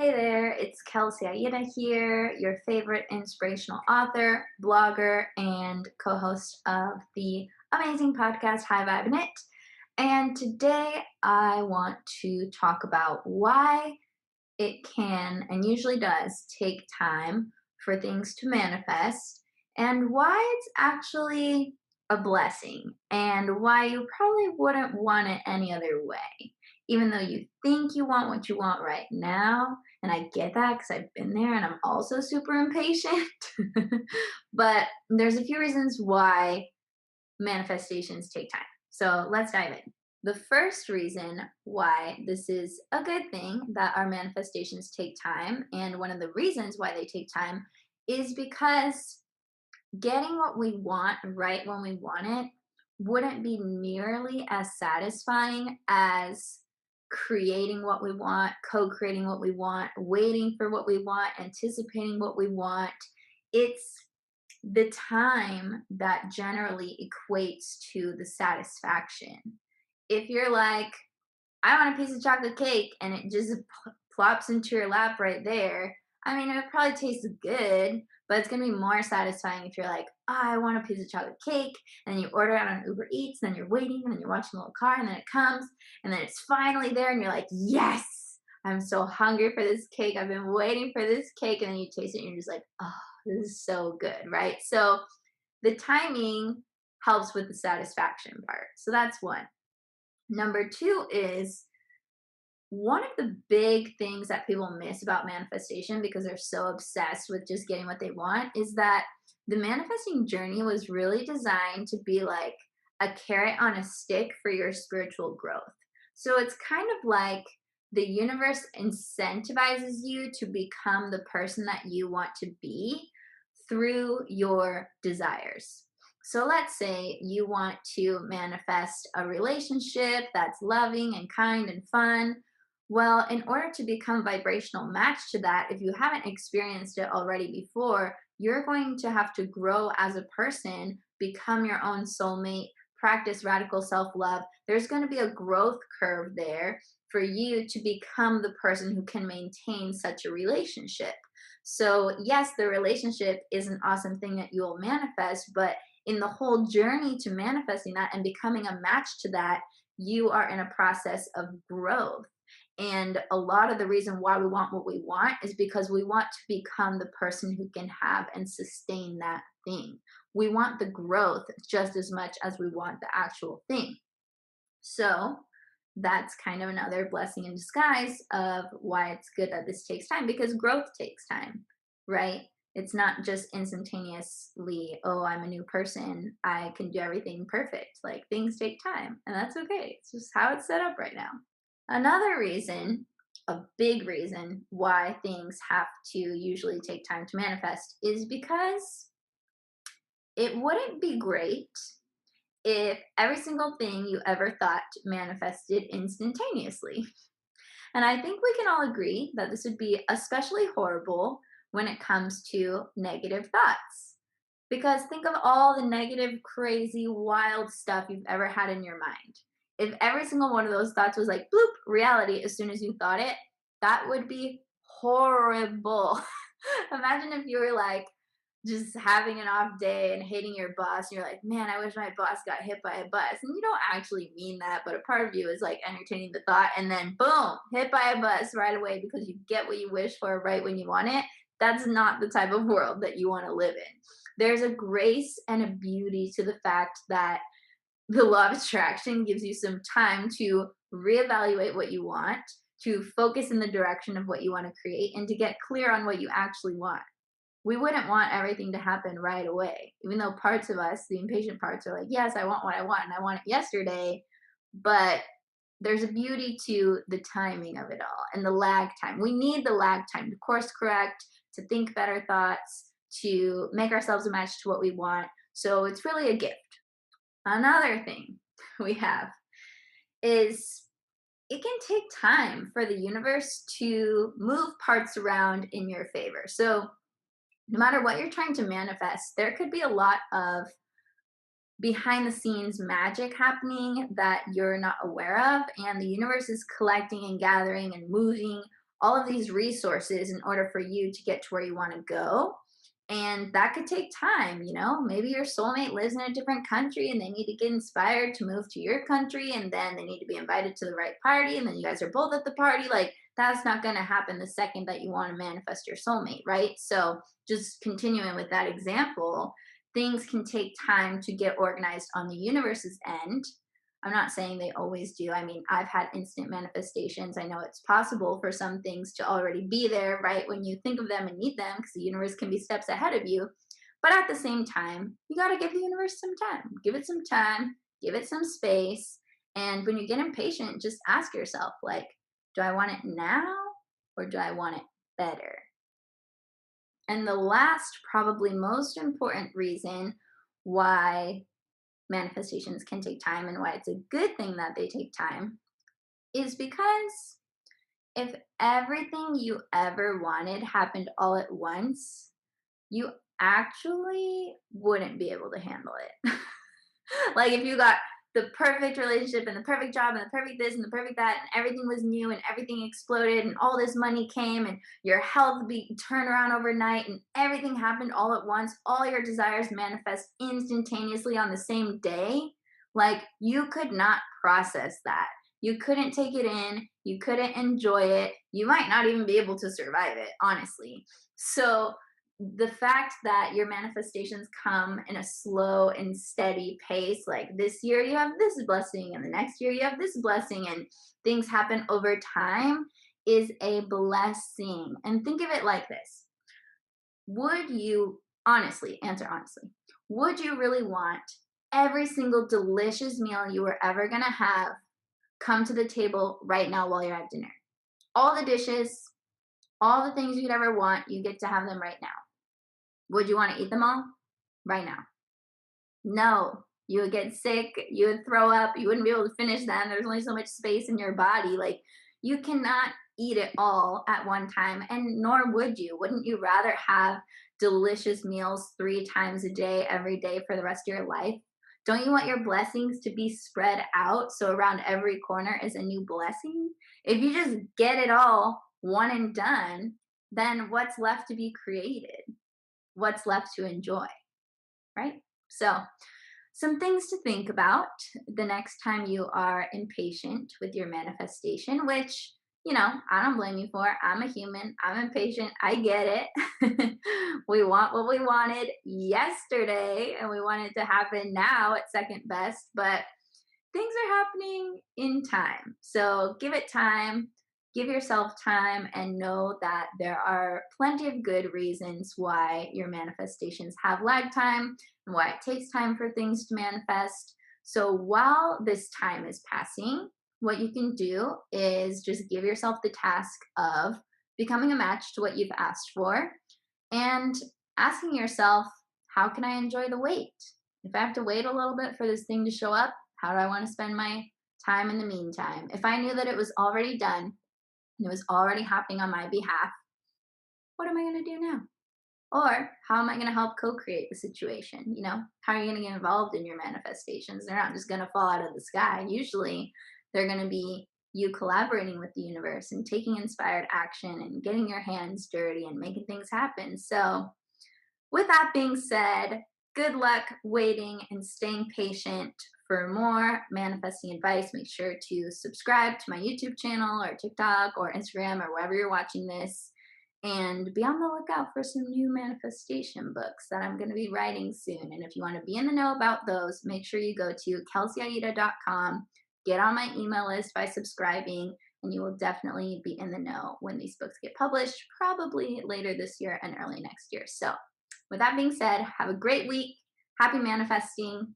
Hey there, it's Kelsey Aida here, your favorite inspirational author, blogger, and co host of the amazing podcast Hi Vibin It. And today I want to talk about why it can and usually does take time for things to manifest, and why it's actually a blessing, and why you probably wouldn't want it any other way. Even though you think you want what you want right now, and I get that because I've been there and I'm also super impatient. But there's a few reasons why manifestations take time. So let's dive in. The first reason why this is a good thing that our manifestations take time, and one of the reasons why they take time, is because getting what we want right when we want it wouldn't be nearly as satisfying as creating what we want, co creating what we want, waiting for what we want, anticipating what we want. It's the time that generally equates to the satisfaction. If you're like, I want a piece of chocolate cake and it just plops into your lap right there, I mean, it probably tastes good, but it's gonna be more satisfying if you're like, oh, I want a piece of chocolate cake, and then you order it on Uber Eats, and then you're waiting, and then you're watching the little car, and then it comes, and then it's finally there, and you're like, yes, I'm so hungry for this cake. I've been waiting for this cake, and then you taste it, and you're just like, oh, this is so good, right? So the timing helps with the satisfaction part. So that's one. Number two is one of the big things that people miss about manifestation because they're so obsessed with just getting what they want is that the manifesting journey was really designed to be like a carrot on a stick for your spiritual growth. So it's kind of like the universe incentivizes you to become the person that you want to be through your desires. So let's say you want to manifest a relationship that's loving and kind and fun. Well, in order to become vibrational match to that, if you haven't experienced it already before, you're going to have to grow as a person, become your own soulmate, practice radical self love. There's going to be a growth curve there for you to become the person who can maintain such a relationship. So, yes, the relationship is an awesome thing that you will manifest, but in the whole journey to manifesting that and becoming a match to that, you are in a process of growth. And a lot of the reason why we want what we want is because we want to become the person who can have and sustain that thing. We want the growth just as much as we want the actual thing. So that's kind of another blessing in disguise of why it's good that this takes time, because growth takes time, right? It's not just instantaneously, oh, I'm a new person, I can do everything perfect. Like things take time, and that's okay. It's just how it's set up right now. Another reason, a big reason why things have to usually take time to manifest is because it wouldn't be great if every single thing you ever thought manifested instantaneously. And I think we can all agree that this would be especially horrible when it comes to negative thoughts. Because think of all the negative, crazy, wild stuff you've ever had in your mind. If every single one of those thoughts was like bloop, reality as soon as you thought it, that would be horrible. Imagine if you were like, just having an off day and hating your boss, and you're like, man, I wish my boss got hit by a bus. And you don't actually mean that, but a part of you is like entertaining the thought, and then boom, hit by a bus right away because you get what you wish for right when you want it. That's not the type of world that you want to live in. There's a grace and a beauty to the fact that the law of attraction gives you some time to reevaluate what you want, to focus in the direction of what you want to create, and to get clear on what you actually want. We wouldn't want everything to happen right away. Even though parts of us, the impatient parts, are like, yes, I want what I want and I want it yesterday. But there's a beauty to the timing of it all and the lag time. We need the lag time to course correct, to think better thoughts, to make ourselves a match to what we want. So it's really a gift. Another thing we have is it can take time for the universe to move parts around in your favor. So no matter what you're trying to manifest, there could be a lot of behind the scenes magic happening that you're not aware of. And the universe is collecting and gathering and moving all of these resources in order for you to get to where you want to go. And that could take time, Maybe your soulmate lives in a different country and they need to get inspired to move to your country, and then they need to be invited to the right party, and then you guys are both at the party. Like, that's not going to happen the second that you want to manifest your soulmate, right? So, just continuing with that example, things can take time to get organized on the universe's end. I'm not saying they always do. I mean, I've had instant manifestations. I know it's possible for some things to already be there right when you think of them and need them, because the universe can be steps ahead of you. But at the same time, you got to give the universe some time. Give it some time, give it some space. And when you get impatient, just ask yourself, like, do I want it now or do I want it better? And the last, probably most important reason why manifestations can take time and why it's a good thing that they take time is because if everything you ever wanted happened all at once, you actually wouldn't be able to handle it. Like, if you got the perfect relationship and the perfect job and the perfect this and the perfect that, and everything was new and everything exploded and all this money came and your health be turned around overnight and everything happened all at once, all your desires manifest instantaneously on the same day, like, you could not process that. You couldn't take it in, you couldn't enjoy it, you might not even be able to survive it, honestly. So the fact that your manifestations come in a slow and steady pace, like this year you have this blessing and the next year you have this blessing, and things happen over time, is a blessing. And think of it like this: would you, honestly, answer honestly, would you really want every single delicious meal you were ever going to have come to the table right now while you're at dinner? All the dishes, all the things you'd ever want, you get to have them right now. Would you want to eat them all right now? No. You would get sick, you would throw up, you wouldn't be able to finish them. There's only so much space in your body. Like, you cannot eat it all at one time, and nor would you. Wouldn't you rather have delicious meals 3 times a day, every day for the rest of your life? Don't you want your blessings to be spread out so around every corner is a new blessing? If you just get it all one and done, then what's left to be created? What's left to enjoy, right? So, some things to think about the next time you are impatient with your manifestation, which, I don't blame you for. I'm a human, I'm impatient, I get it. We want what we wanted yesterday and we want it to happen now at second best, but things are happening in time. So give it time, give yourself time, and know that there are plenty of good reasons why your manifestations have lag time and why it takes time for things to manifest. So while this time is passing, what you can do is just give yourself the task of becoming a match to what you've asked for and asking yourself, how can I enjoy the wait? If I have to wait a little bit for this thing to show up, how do I want to spend my time in the meantime? If I knew that it was already done and it was already happening on my behalf, what am I going to do now? Or how am I going to help co-create the situation? How are you going to get involved in your manifestations? They're not just going to fall out of the sky. Usually they're going to be you collaborating with the universe and taking inspired action and getting your hands dirty and making things happen. So with that being said, good luck waiting and staying patient. For more manifesting advice, make sure to subscribe to my YouTube channel or TikTok or Instagram or wherever you're watching this. And be on the lookout for some new manifestation books that I'm going to be writing soon. And if you want to be in the know about those, make sure you go to kelseyayida.com, get on my email list by subscribing, and you will definitely be in the know when these books get published, probably later this year and early next year. So with that being said, have a great week. Happy manifesting.